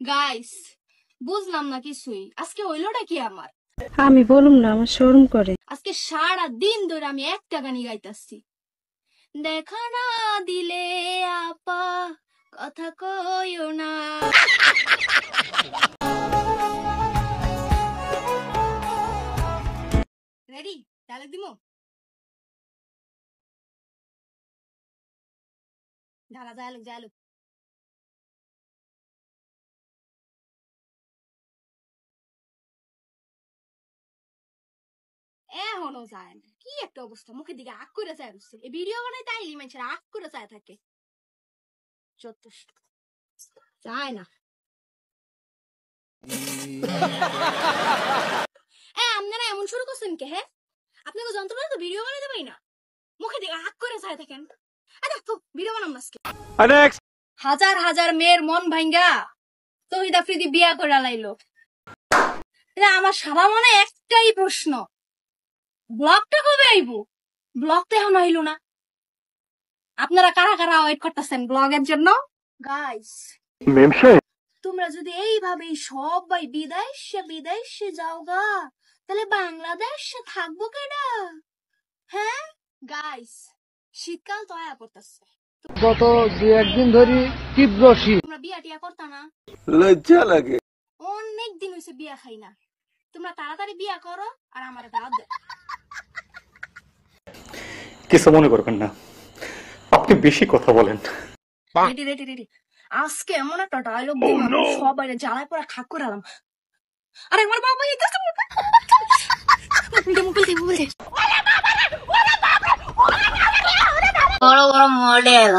Guys, বুঝলাম না কিছুই। আজকে হইলোটা কি আমার? আমি বলুম না, আমার শরম করে। আজকে সারা দিন ধরে আমি একটা গানই গাইতাছি। দেখা না দিলে আপা কথা কইও না। রেডি? ডায়লগ দিমু? ঢালা ডায়লগ ডায়লগ। এখনো যায় না, কি একটা অবস্থা, মুখের দিকে আগ করে চায় রয়েছে। এই ভিডিও বানাই তাইলি মানুষের আগ করে চায় থাকে। যত যায় না। আপনারা এমন শুরু করছেন কে? হ্যাঁ, আপনাকে যন্ত্রণা তো ভিডিও বানাইতে পারি না, মুখে দিকে আগ করে চায় থাকেন। তো ভিডিও বানাম আজকে। হাজার হাজার মেয়ের মন ভাঙ্গা তহিদ আফ্রিদি বিয়া করে লাইলো। আমার সারা মনে একটাই প্রশ্ন, ব্লগটা কবে আইবো? ব্লগটা এখন আইলো না। আপনারা কারা কারা ওয়েট করতেছেন ব্লগের জন্য? গাইস, তোমরা যদি এইভাবেই সবাই বিদেশে যাওগা, তাহলে বাংলাদেশে থাকবো কেডা? হ্যাঁ গাইস, শীতকাল তো আয়া পড়তেছে। গত 2-1 দিন ধরে তীব্র শীত। তোমরা বিয়া টিয়া করতা না? লজ্জা লাগে। অনেক দিন হয়েছে বিয়া খাই না। তোমরা তাড়াতাড়ি বিয়া করো আর আমার দাওয়াত দাও। কিছু মনে করবেন না, আপনি বেশি কথা বলেন। Ready ready ready. আজকে এমন একটা ডায়লগ দিলাম সবাই জ্বালায় পড়া খাক করে আলাম। আরে আমার বাবা এইটাছে বড় বড় মডেল,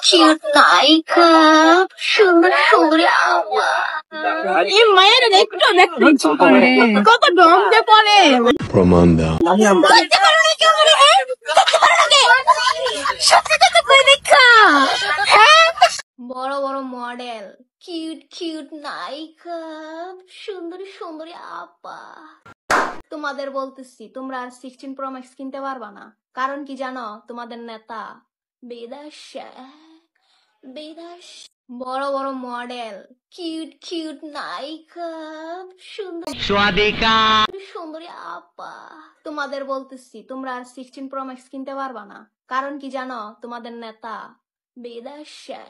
কিউট নায়িকা, সুন্দর সুন্দরী আওয়া। এই মায়ের একটু দেখতে ইচ্ছে করে, কত দম দে পড়ে। প্রমাণ দাও। বড় বড় মডেল, কিউট কিউট নায়িকা, সুন্দরী সুন্দরী আপা। তোমাদের বলতেছি, তোমরা আর 16 Pro Max কিনতে পারবা না। কারণ কি জানো? তোমাদের নেতা বিদেশে। বড় বড় মডেল, কিউট কিউট নায়িকা, সুন্দরী আপা। তোমাদের বলতেছি, তোমরা আর 16 Pro Max কিনতে পারবা না। কারণ কি জানো? তোমাদের নেতা বিদেশে।